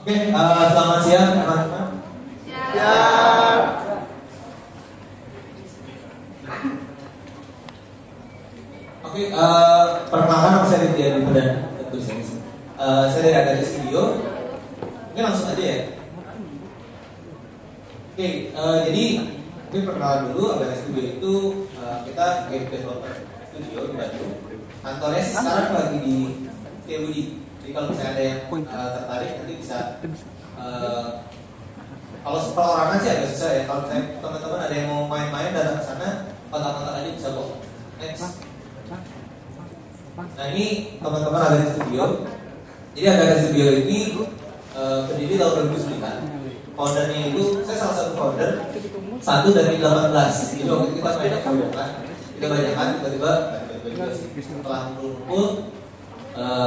Oke, selamat siang teman-teman. Siang. Oke, perkenalkan nama saya Ditya Dimudan. Saya dari Agate Studio. Oke, langsung aja ya. Oke, jadi mungkin perkenalan dulu. Agate Studio itu kita game developer studio di Bandung. Kantornya sih sekarang lagi di TUD. Jadi kalau misalnya ada yang tertarik nanti bisa kalau perorangan sih agak susah ya. Kalau teman-teman ada yang mau main-main datang ke sana, kontak-kontak aja bisa kok. Next. Nah ini teman-teman Agate Studio. Jadi Agate Studio ini berdiri tahun 2009. Foundernya itu saya salah satu founder, satu dari 18. Jadi waktu itu kita banyak tiba-tiba setelah kumpul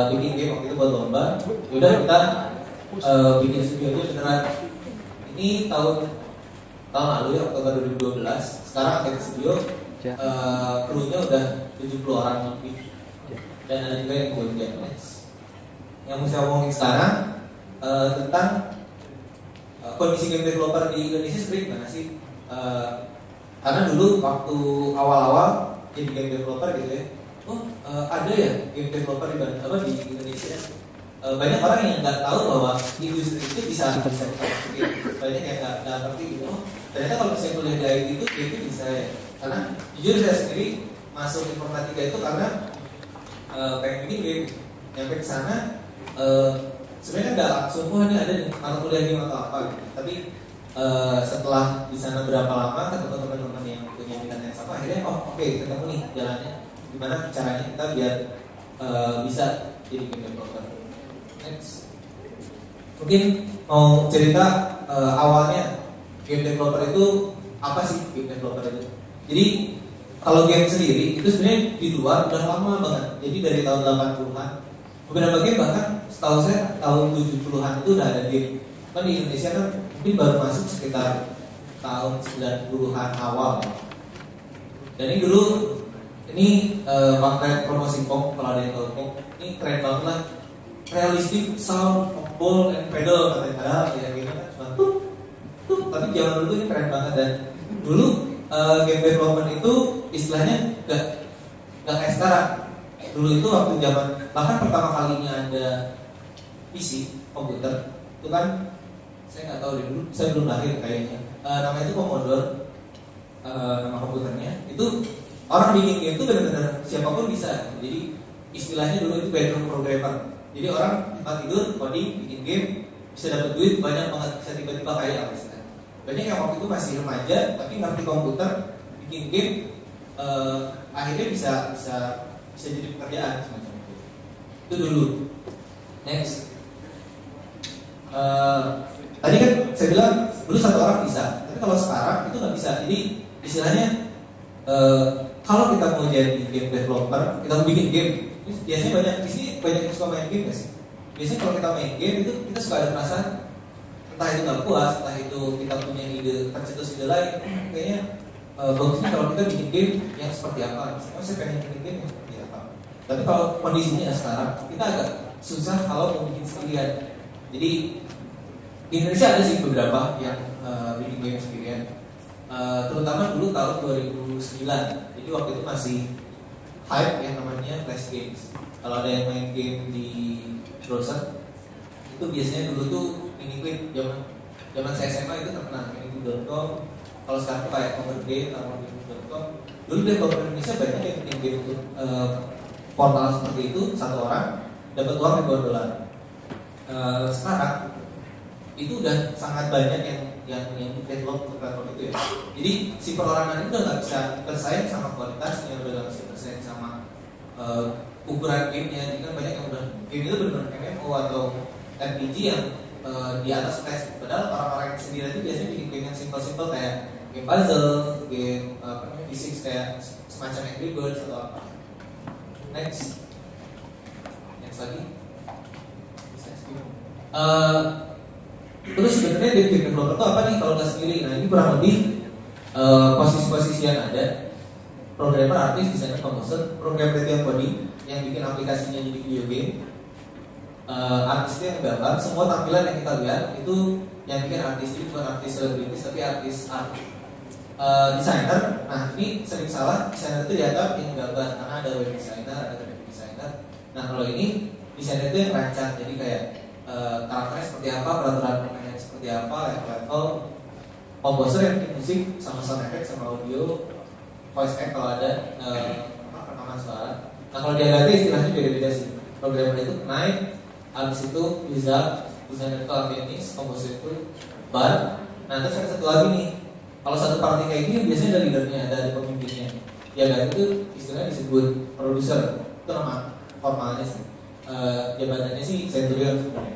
bikin game waktu itu buat lomba. Udah kita bikin studio itu beneran. Ini tahun lalu ya, Oktober 2012. Sekarang Agate Studio krunya udah 70 orang lebih. Dan ada juga yang buat game. Yang mau saya omongin sekarang tentang kondisi game developer di Indonesia seperti gimana sih? Karena dulu waktu awal-awal jadi game developer gitu ya, ada ya game developer di Indonesia. Banyak orang yang nggak tahu bahwa industri itu bisa banyak yang nggak ngerti gitu. Ternyata kalau misalnya kuliah di IT itu bisa ya. Karena jujur saya sendiri masuk informatika itu karena pengen bikin game. Nyampe ke sana sebenarnya nggak langsung ini ada mata kuliah game atau apa gitu. Tapi setelah di sana berapa lama ketemu teman-teman yang punya minat yang sama, akhirnya oke, ketemu nih jalannya gimana caranya kita biar bisa jadi game developer. Next. Mungkin mau cerita awalnya game developer itu apa sih game developer itu? Jadi kalau game sendiri itu sebenarnya di luar udah lama banget. Jadi dari tahun 80-an beberapa game bahkan setahu saya tahun 70-an itu udah ada game. Kan di Indonesia kan mungkin baru masuk sekitar tahun 90-an awal. Dan ini dulu pakai promosi pop, kalau ada yang tahu pop, ini keren banget lah. Realistic sound of ball and pedal katanya, ya gitu kan cuma tapi zaman dulu ini keren banget. Dan dulu game development itu istilahnya nggak kayak sekarang. Dulu itu waktu zaman bahkan pertama kalinya ada PC komputer itu kan saya nggak tahu dulu, saya belum lahir kayaknya. Namanya itu Commodore, nama komputernya itu orang bikin game itu benar-benar siapapun bisa. Jadi istilahnya dulu itu bedroom programmer. Jadi orang tempat tidur coding bikin game bisa dapat duit banyak banget, bisa tiba-tiba kaya apa istilahnya. Banyak yang waktu itu masih remaja tapi ngerti komputer bikin game, akhirnya bisa jadi pekerjaan semacam itu. Itu dulu. Next. Tadi kan saya bilang dulu satu orang bisa, tapi kalau sekarang itu nggak bisa. Jadi istilahnya kalau kita mau jadi game developer, kita mau bikin game, biasanya banyak yang suka main game nggak sih? Biasanya kalau kita main game itu kita suka ada perasaan entah itu nggak puas, entah itu kita punya ide tercetus ide lain. Kayaknya bagusnya kalau kita bikin game yang seperti apa? Misalnya saya pengen bikin game yang seperti apa? Tapi kalau kondisinya sekarang kita agak susah kalau mau bikin sendirian. Jadi di Indonesia ada sih beberapa yang bikin game sendirian, terutama dulu tahun 2009. Jadi waktu itu masih hype yang namanya Flash games. Kalau ada yang main game di browser, itu biasanya dulu tuh Miniklik, zaman saya SMA itu terkenal miniklik.com. Kalau sekarang tuh kayak Convergate atau Miniklik.com. Dulu developer Indonesia banyak yang bikin game untuk portal seperti itu, satu orang dapat uang ribuan dolar. Sekarang itu udah sangat banyak yang develop untuk platform itu ya. Jadi si perorangan itu udah nggak bisa bersaing sama kualitasnya, udah nggak bisa bersaing sama ukuran gamenya. Jadi kan banyak yang udah game itu benar-benar MMO atau RPG yang di atas tes. Padahal orang-orang yang sendiri itu biasanya bikin game yang simple-simple kayak game puzzle, game physics kayak semacam Angry Birds atau apa. Next lagi. Terus sebenarnya game developer itu apa nih kalau nggak sendiri? Nah ini kurang lebih posisi-posisi yang ada: programmer, artis, desainer, komposer, programmer yang coding yang bikin aplikasinya jadi video game, artis itu yang gambar, semua tampilan yang kita lihat itu yang bikin artis, itu bukan artis selebritis tapi artis art. Desainer, nah ini sering salah, desainer itu dianggap yang gambar karena ada web designer, ada graphic designer. Nah kalau ini desainer itu yang rancang, jadi kayak karakternya seperti apa, peraturan pemainnya seperti apa, level-level, komposer yang bikin musik, sama sound effect, sama audio, voice act kalau ada, rekaman suara. Nah kalau dia ganti istilahnya beda-beda sih. Programmer itu naik, habis itu bisa desainer itu artis, komposer itu bar. Nah terus ada satu lagi nih. Kalau satu party kayak gini biasanya ada leadernya, ada pemimpinnya. Ya kan itu istilahnya disebut produser. Itu nama formalnya sih. Jabatannya sih centurion sebenarnya.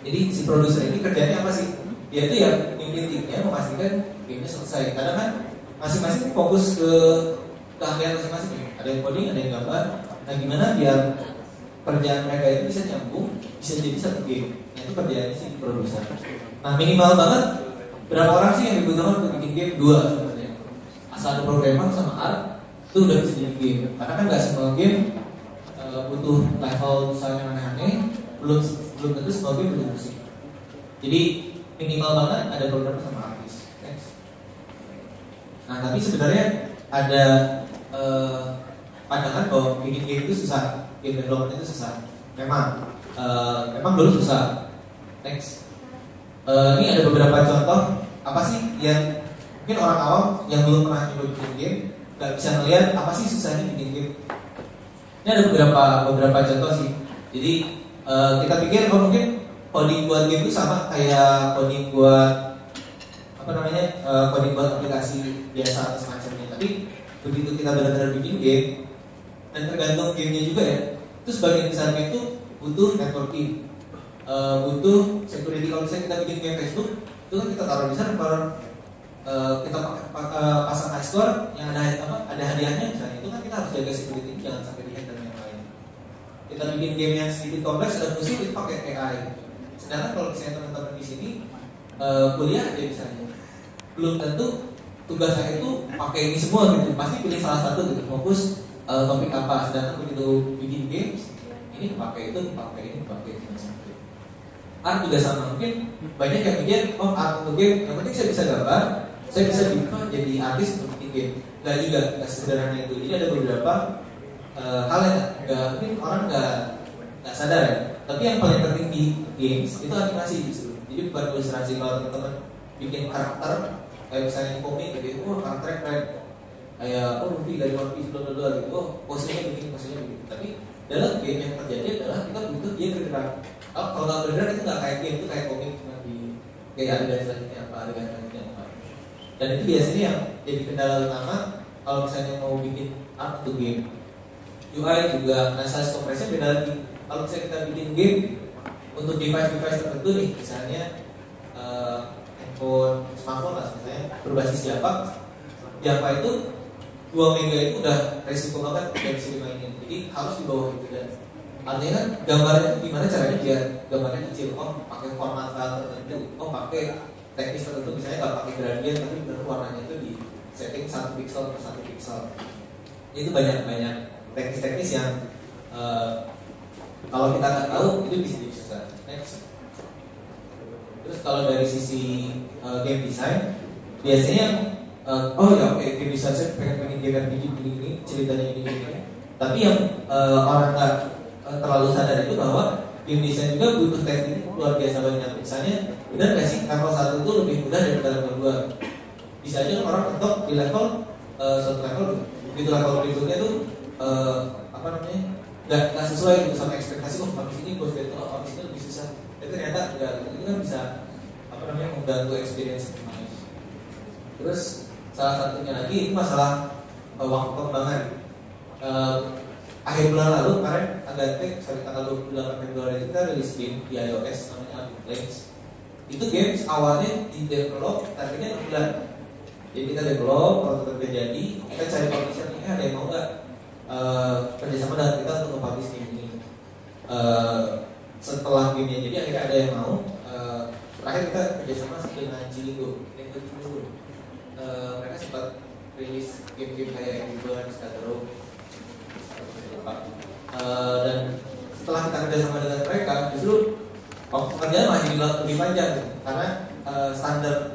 Jadi si produser ini kerjanya apa sih? Dia itu yang mimpin timnya memastikan gamenya selesai. Karena kan masing-masing fokus ke keahlian masing-masing. Ada yang coding, ada yang gambar. Nah gimana biar kerjaan mereka itu bisa nyambung, bisa jadi satu game. Nah itu kerjaannya sih produser. Nah minimal banget berapa orang sih yang dibutuhkan untuk bikin game? 2 sebenarnya. Asal ada programmer sama art itu udah bisa jadi game. Karena kan nggak semua game butuh level misalnya aneh-aneh, belum tentu semua game butuh musik. Jadi minimal banget ada programmer sama artis. Nah tapi sebenarnya ada pandangan bahwa bikin game itu susah, game development itu susah. Memang dulu susah. Next. Ini ada beberapa contoh apa sih yang mungkin orang awam yang belum pernah nyoba bikin game nggak bisa melihat apa sih susahnya bikin game. Ini ada beberapa contoh sih. Jadi kita pikir mungkin coding buat game itu sama kayak coding buat coding buat aplikasi biasa atau semacamnya. Tapi begitu kita benar-benar bikin game dan tergantung gamenya juga ya. Itu sebagian besar game itu butuh networking. Butuh security. Kalau misalnya kita bikin game Facebook itu kan kita taruh di server, kita pasang high score yang ada hadiahnya misalnya, itu kan kita harus jaga security, jangan sampai dihack dan yang lain. Kita bikin game yang sedikit kompleks ada musik itu pakai AI. Sedangkan kalau misalnya teman-teman di sini kuliah aja misalnya, belum tentu tugasnya itu pakai ini semua gitu, pasti pilih salah satu gitu, fokus topik apa. Sedangkan begitu bikin games ini pakai itu, pakai ini, pakai itu. Art juga sama, mungkin banyak yang mikir, art untuk game, yang penting saya bisa gambar, saya bisa jadi artis untuk bikin game. Nggak juga, nggak sederhana itu. Jadi ada beberapa hal yang mungkin orang nggak sadar ya. Tapi yang paling penting di games itu animasi justru. Jadi bukan ilustrasi. Kalau teman-teman bikin karakter, kayak misalnya komik gitu, karakternya keren, kayak Luffy dari One Piece bla gitu, posenya begini. Tapi dalam game yang terjadi adalah kita butuh dia bergerak. Kalau nggak bergerak itu nggak kayak game, itu kayak komik cuma di kayak adegan selanjutnya apa. Dan itu biasanya yang jadi kendala utama kalau misalnya mau bikin art untuk game. UI juga, size compressnya beda lagi. Kalau misalnya kita bikin game untuk device tertentu nih, misalnya handphone, smartphone lah misalnya berbasis Java itu 2 mega itu udah resiko banget tidak bisa dimainin. Jadi harus di bawah itu. Dan artinya kan gambarnya gimana caranya biar gambarnya kecil. Pakai format file tertentu, pakai teknis tertentu, misalnya nggak pakai gradient tapi benar warnanya itu di setting 1 pixel per 1 pixel. Itu banyak teknis-teknis yang kalau kita nggak tahu itu bisa disusah. Next. Terus kalau dari sisi game design biasanya game design saya pengen game RPG begini, ceritanya ini. Tapi yang orang nggak terlalu sadar itu bahwa game design juga butuh teknik luar biasa banyak. Misalnya, benar nggak sih level 1 itu lebih mudah daripada level 2? Bisa aja orang mentok di level suatu level, begitu level berikutnya tuh nggak sesuai gitu sama ekspektasi. Habis ini bos battle, habis ini lebih susah. Tapi ternyata nggak, itu kan bisa membantu experience pemain. Terus salah satunya lagi itu masalah waktu pengembangan. Akhir bulan lalu kemarin tanggal 28 Februari kita rilis game di iOS namanya Abu Flames. Itu game awalnya di develop targetnya 6 bulan. Jadi kita develop, kalau udah jadi kita cari publisher nih, ada yang mau nggak kerjasama dengan kita untuk nge-publish game ini. Setelah gamenya jadi akhirnya ada yang mau. Terakhir kita kerjasama dengan Ciligo. Mereka sempat rilis game-game kayak Angry Birds, Scatterrow, dan setelah kita kerjasama dengan mereka, justru pekerjaan masih lebih panjang karena standar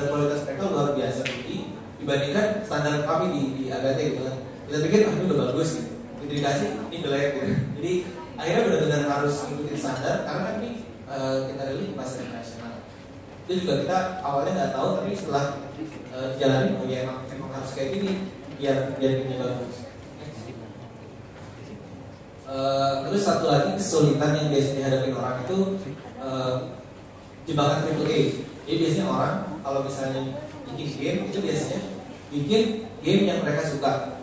kualitas mereka luar biasa tinggi dibandingkan standar kami di AGT gitu kan. Kita pikir ini udah bagus gitu, kita dikasih ini jelek gitu. Jadi akhirnya benar-benar harus ikutin standar karena kan ini kita rilis di pasar internasional. Itu juga kita awalnya nggak tahu, tapi setelah jalanin oh ya emang harus kayak gini biar ini bagus. Terus satu lagi kesulitan yang biasanya dihadapi orang itu jebakan AAA. Jadi biasanya orang kalau misalnya bikin game itu biasanya bikin game yang mereka suka,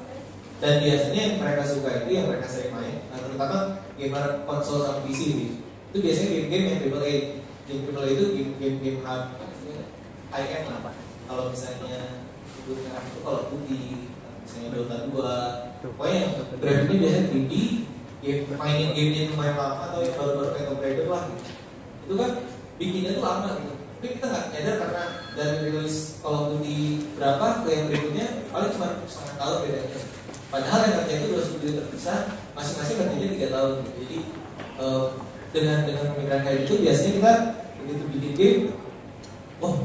dan biasanya yang mereka suka itu yang mereka sering main, terutama gamer konsol sama PC gitu. Itu biasanya game-game yang AAA. Game AAA itu game high end lah. Kalau misalnya sebutnya itu kalau putih, misalnya Dota 2, pokoknya yang grafiknya biasanya 3D. Mainin game-nya lumayan lama atau yang baru-baru kayak Tomb Raider lah gitu. Itu kan bikinnya tuh lama gitu. Tapi kita nggak nyadar karena dari rilis Call of Duty berapa ke yang berikutnya paling cuma setengah tahun bedanya. Padahal yang kerja itu 2 studio terpisah, masing-masing kerjanya 3 tahun gitu. Jadi dengan pemikiran kayak itu biasanya kita begitu bikin game, oh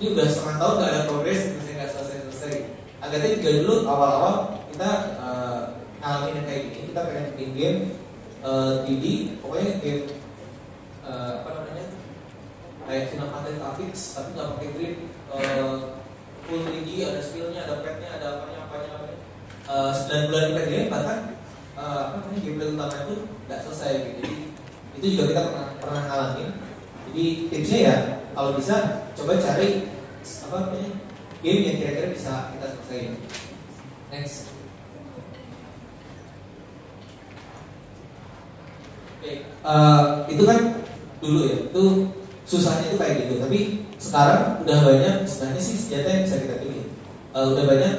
ini udah setengah tahun nggak ada progres, misalnya nggak selesai. Agatnya juga dulu awal-awal kita ngalamin yang kayak gini, kita pengen bikin game 3D, pokoknya game kayak cinematic graphics tapi nggak pakai grip, full 3D, ada skillnya, ada petnya, ada apanya. 9 bulan dikerjain bahkan gameplay utama itu nggak selesai gitu. Jadi itu juga kita pernah ngalamin. Jadi tipsnya ya kalau bisa coba cari game yang kira-kira bisa kita selesaiin. Next. Itu kan dulu ya, itu susahnya itu kayak gitu. Tapi sekarang udah banyak sebenarnya sih senjata yang bisa kita pilih. Udah banyak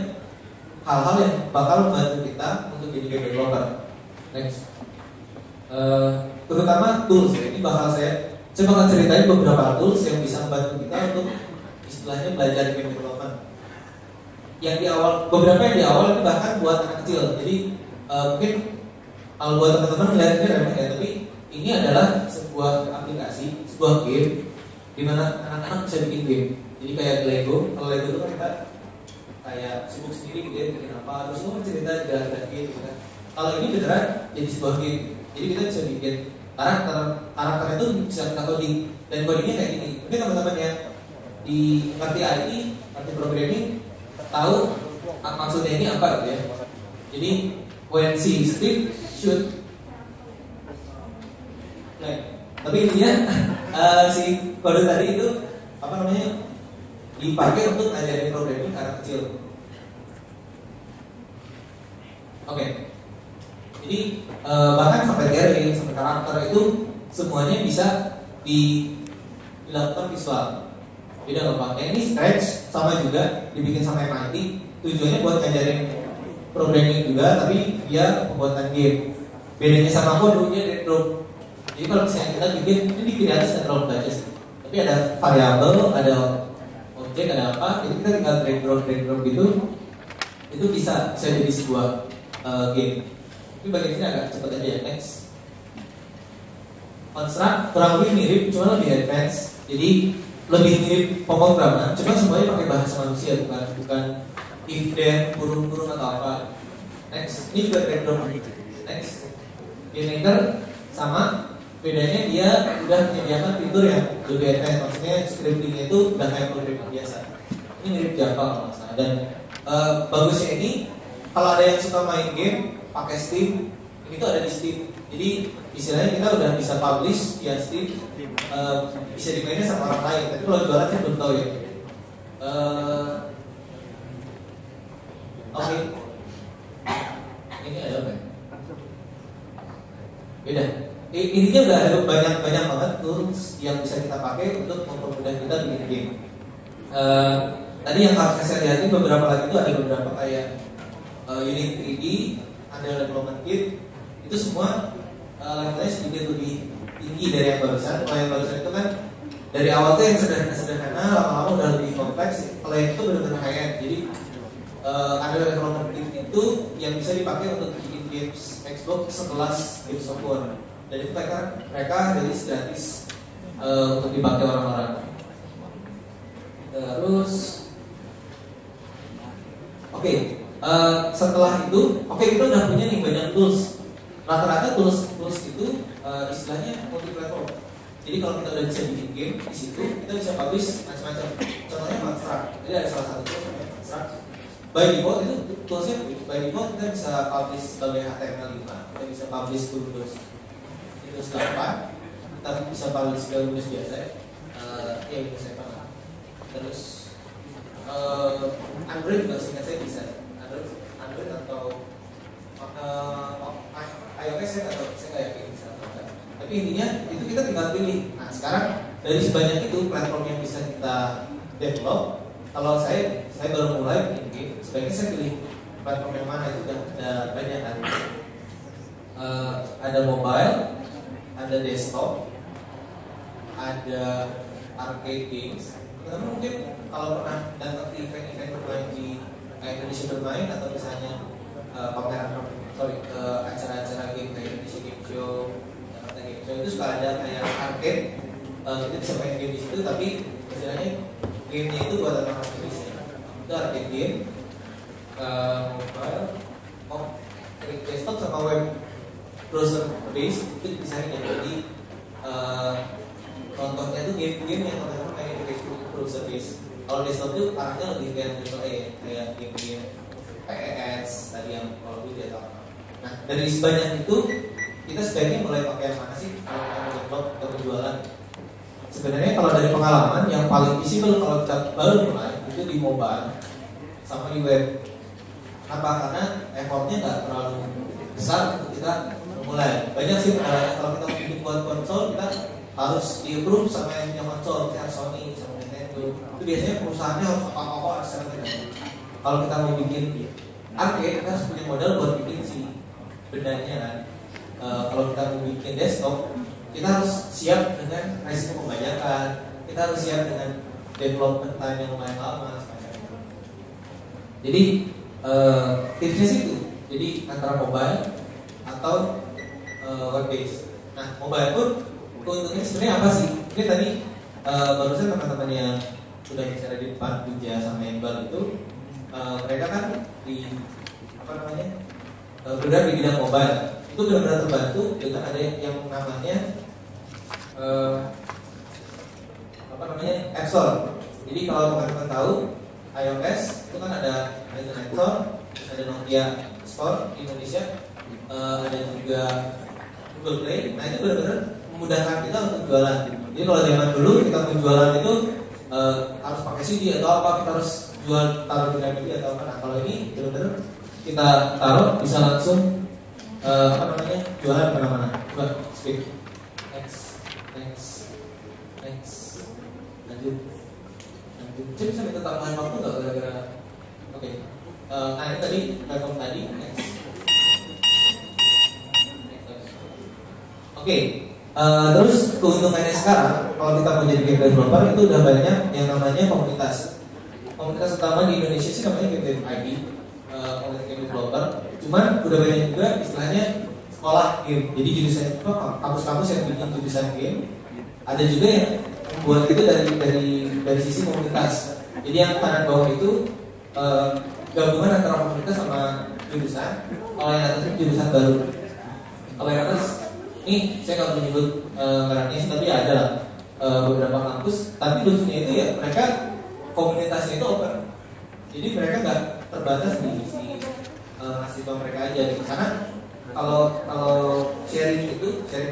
hal-hal yang bakal membantu kita untuk jadi game developer. Next. Terutama tools ya. Ini bakal saya bakal ceritain beberapa tools yang bisa membantu kita untuk istilahnya belajar game development. Yang di awal, beberapa yang di awal ini bahkan buat anak kecil. Jadi mungkin kalau buat teman-teman melihatnya remeh ya, tapi ini adalah sebuah aplikasi, sebuah game di mana anak-anak bisa bikin game. Jadi kayak Lego, kalau Lego itu kan kita kayak sibuk sendiri gitu ya, bikin apa, terus lu cerita jalan-jalan gitu kan. Kalau ini beneran jadi sebuah game, jadi kita bisa bikin karakter itu bisa kita coding, dan codingnya kayak gini. Mungkin teman-teman yang di ngerti IT, ngerti programming, tahu maksudnya ini apa gitu ya. Jadi when C script shoot. Nah, tapi intinya si kode tadi itu dipakai untuk ngajarin programming ke anak kecil. Oke. Jadi bahkan sampai garing, sampai karakter itu semuanya bisa dilakukan visual. Beda nggak Pak? Ini Scratch sama juga dibikin sama MIT. Tujuannya buat ngajarin programming juga, tapi dia pembuatan game. Bedanya sama kodenya retro. Jadi kalau misalnya kita bikin, ini di atas nggak terlalu baca sih, tapi ada variabel, ada objek, ada apa, jadi kita tinggal drag drop gitu, itu bisa jadi sebuah game. Tapi bagian sini agak cepat aja ya. Next. Construct kurang lebih mirip, cuma lebih advance. Jadi lebih mirip pemrograman, cuma semuanya pakai bahasa manusia, bukan if then kurung-kurung atau apa. Next. Ini juga drag drop. Next. GameMaker sama. Bedanya dia udah menyediakan fitur yang lebih advance, maksudnya scriptingnya itu udah kayak programming biasa. Ini mirip Java kalau nggak salah. Dan bagusnya ini kalau ada yang suka main game pakai Steam, ini tuh ada di Steam. Jadi istilahnya kita udah bisa publish via Steam, bisa dimainnya sama orang lain. Tapi kalau jualan saya belum tahu ya. Oke. Ini ada apa? Beda. Intinya udah ada banyak banget tools yang bisa kita pakai untuk mempermudah kita bikin game. Tadi yang harus saya lihat ini beberapa lagi itu ada beberapa kayak Unity 3D, ada development kit, itu semua levelnya sedikit lebih tinggi dari yang barusan. Kalau yang barusan itu kan dari awal tuh yang sederhana, lama-lama udah lebih kompleks. Kalau yang itu benar-benar high end. Jadi ada development kit itu yang bisa dipakai untuk bikin games Xbox sekelas Gears of War. dan itu mereka rilis gratis untuk dipakai orang-orang. Terus setelah itu kita udah punya nih banyak tools. Rata-rata tools itu istilahnya multi platform. Jadi kalau kita udah bisa bikin game di situ, kita bisa publish macam-macam. Contohnya Abstract. Jadi ada salah satu tools namanya Abstract. By default itu toolsnya by default kita bisa publish sebagai HTML5, kita bisa publish ke Windows 8, kita bisa publish ke Windows biasa, ya Windows 7 lah. Terus Android juga seingat saya bisa. Android atau iOS saya nggak yakin bisa atau enggak. Tapi intinya itu kita tinggal pilih. Nah sekarang dari sebanyak itu platform yang bisa kita develop, kalau saya baru mulai bikin game, sebaiknya saya pilih platform yang mana. Itu udah ada banyak kan. Ada mobile, ada desktop, ada arcade games. Teman mungkin kalau pernah datang ke event-event bermain di Indonesia Bermain atau misalnya acara-acara game kayak Indonesia Game Show, Jakarta Game Show, itu suka ada kayak arcade. Kita bisa main game di situ, tapi istilahnya gamenya itu buat orang Indonesia. Itu arcade game, mobile, desktop sama web browser base itu dipisahin ya. Jadi contohnya itu game-game yang teman-teman main di Facebook browser base. Kalau desktop itu arahnya lebih kayak game-game PES tadi yang kalau dia tahu. Nah dari sebanyak itu kita sebaiknya mulai pakai yang mana sih kalau kita mau develop atau penjualan? Sebenarnya kalau dari pengalaman yang paling visible kalau kita baru mulai itu di mobile sama di web. Kenapa? Karena effortnya nggak terlalu besar untuk kita memulai. Banyak sih kalau kita mau bikin buat konsol kita harus di-approve sama yang punya konsol, kayak Sony sama Nintendo. Itu biasanya perusahaannya harus apa-apa secara tidak. Kalau kita mau bikin arcade, kita harus punya modal buat bikin si bendanya kan. Kalau kita mau bikin desktop, kita harus siap dengan resiko pembajakan. Kita harus siap dengan development time yang lumayan lama semacam itu. Jadi tipsnya sih itu. Jadi antara mobile atau web based. Nah mobile pun keuntungannya sebenarnya apa sih? Ini tadi barusan teman-teman yang sudah bicara di depan Bija sama Iqbal itu mereka kan di bergerak di bidang mobile. Itu benar-benar terbantu dengan ada yang namanya App Store. Jadi kalau teman-teman tahu iOS itu kan ada App Store, ada Nokia Store di Indonesia, ada juga Google Play. Nah itu benar-benar memudahkan kita untuk jualan. Jadi kalau zaman dulu kita mau jualan itu harus pakai CD atau apa, kita harus jual taruh di DVD atau apa. Nah kalau ini benar-benar kita taruh bisa langsung jualan kemana-mana. Coba skip. Next. Lanjut. Jadi bisa minta tambahan waktu nggak gara-gara? Oke. Nah ini tadi platform tadi. Next. Oke. Terus keuntungannya sekarang kalau kita mau jadi game developer itu udah banyak yang namanya komunitas. Komunitas utama di Indonesia sih namanya Game Dev ID, komunitas game developer. Cuman udah banyak juga istilahnya sekolah game. Jadi jurusan kampus-kampus yang bikin jurusan game. Ada juga yang membuat itu dari sisi komunitas. Jadi yang kanan bawah itu gabungan antara komunitas sama jurusan. Kalau yang atas itu jurusan baru. Kalau yang atas ini saya nggak menyebut mereknya sih, tapi ada lah beberapa kampus. Tapi lucunya itu ya mereka komunitasnya itu open. Jadi mereka nggak terbatas di sisi mahasiswa mereka aja. Karena kalau sharing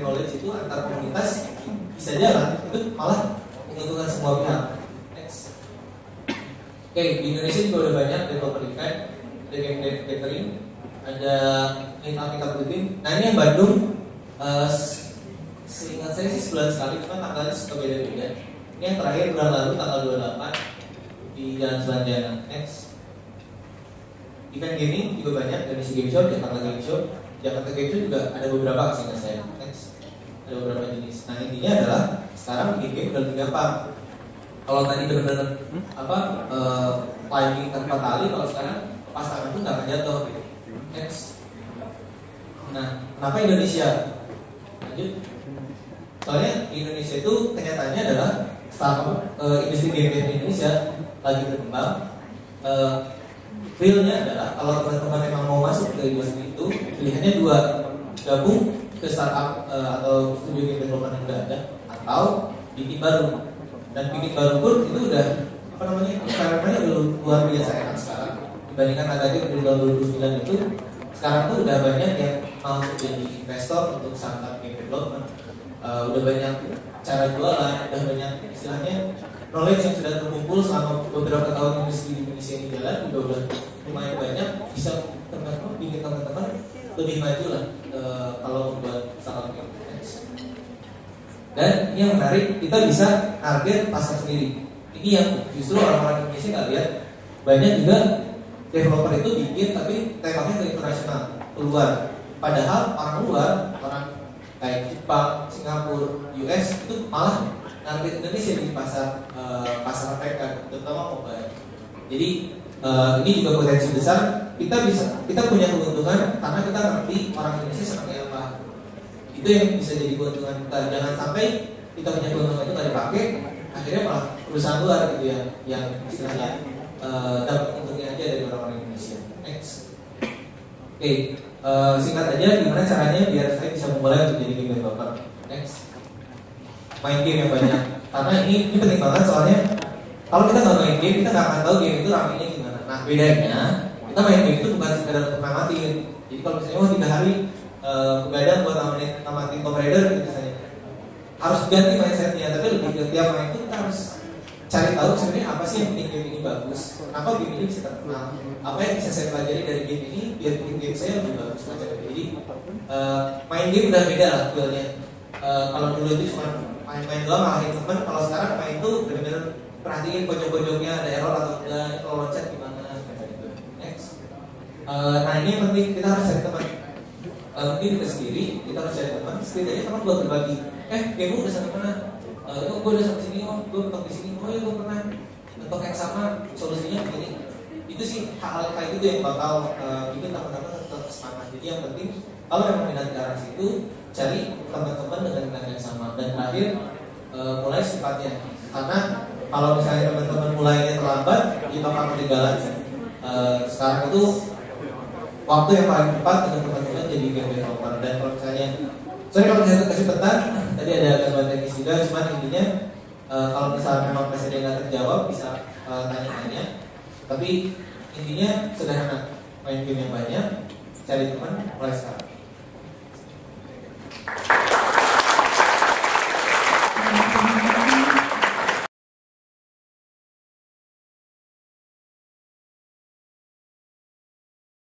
knowledge itu antar komunitas bisa jalan, itu malah menguntungkan semua pihak. Next. Oke, di Indonesia juga udah banyak developer event, ada game gathering, ada meetup rutin. Nah ini yang Bandung. Seingat saya sih sebulan sekali, cuma tanggalnya suka beda-beda. Ini yang terakhir bulan lalu tanggal 28 di Jalan Selanjana. Next. Event gaming juga banyak, Indonesia Game Show, Jakarta Game Show. Jakarta Game Show juga ada beberapa seingat saya. Next. Ada beberapa jenis. Nah intinya adalah sekarang bikin game udah lebih gampang. Kalau tadi benar-benar climbing tanpa tali, kalau sekarang pas tangan tuh nggak akan jatuh. Next. Nah, kenapa Indonesia? Lanjut. Soalnya di Indonesia itu kenyataannya adalah startup industri game di Indonesia lagi berkembang. Realnya adalah kalau teman-teman memang mau masuk ke industri itu, pilihannya dua, gabung ke startup atau studio game development yang udah ada, atau bikin baru. Dan bikin baru pun itu udah environment-nya udah luar biasa enak sekarang. Dibandingkan tadi dari tahun 2009 itu, sekarang tuh udah banyak yang mau jadi investor untuk startup game development. Udah banyak cara jualan, udah banyak istilahnya knowledge yang sudah terkumpul selama beberapa tahun industri di Indonesia ini jalan, udah lumayan banyak, bisa teman-teman bikin teman-teman lebih maju lah kalau membuat startup game. Dan yang menarik, kita bisa target pasar sendiri. Ini yang justru orang-orang Indonesia nggak lihat. Banyak juga developer itu bikin tapi tembaknya ke internasional, keluar. Padahal orang luar, orang kayak Jepang, Singapura, US itu malah target Indonesia di pasar mereka, terutama mobile. Jadi ini juga potensi besar. Kita punya keuntungan karena kita ngerti orang Indonesia seperti apa. Itu yang bisa jadi keuntungan kita. Jangan sampai kita punya keuntungan itu nggak dipakai, akhirnya malah perusahaan luar gitu yang istilahnya dapat untungnya aja dari orang-orang Indonesia. Next. Oke, singkat aja gimana caranya biar saya bisa memulai untuk jadi game developer. Next. Main game yang banyak. Karena ini penting banget soalnya kalau kita nggak main game, kita nggak akan tahu game itu ramainya gimana. Nah bedanya kita main game itu bukan sekedar untuk namatin. Jadi kalau misalnya 3 hari begadang buat namatin Tomb Raider gitu misalnya, harus ganti mindsetnya. Tapi lebih ke tiap main itu kita harus cari tahu sebenarnya apa sih yang bikin game ini bagus, kenapa game ini bisa terkenal, apa yang bisa saya pelajari dari game ini biar bikin game saya lebih bagus macam itu. Jadi main game udah beda lah feelnya. Kalau dulu itu cuma main-main doang ngalahin temen, kalau sekarang main tuh bener-bener perhatiin pojok-pojoknya ada error atau enggak, kalau loncat gimana macam itu. Next. Nah ini yang penting, kita harus cari teman. Mungkin kita sendiri, kita harus cari teman. Setidaknya teman buat berbagi. Game udah sampai mana? Gue udah sampai sini, gue mentok di sini. Oh ya gue pernah mentok yang sama, solusinya begini. Itu sih hal-hal kayak gitu yang bakal bikin teman-teman tetap semangat. Jadi yang penting kalau memang minat ke arah situ, cari teman-teman dengan minat yang sama. Dan terakhir mulai sifatnya. Karena kalau misalnya teman-teman mulainya terlambat, ya bakal ketinggalan. Sekarang itu waktu yang paling tepat untuk teman-teman jadi game developer. Dan kalau misalnya kalau saya kasih petan, tadi ada gambar teknis juga, cuman intinya kalau misalnya memang presiden nggak terjawab bisa tanya-tanya. Tapi intinya sederhana, main game yang banyak, cari teman, mulai sekarang.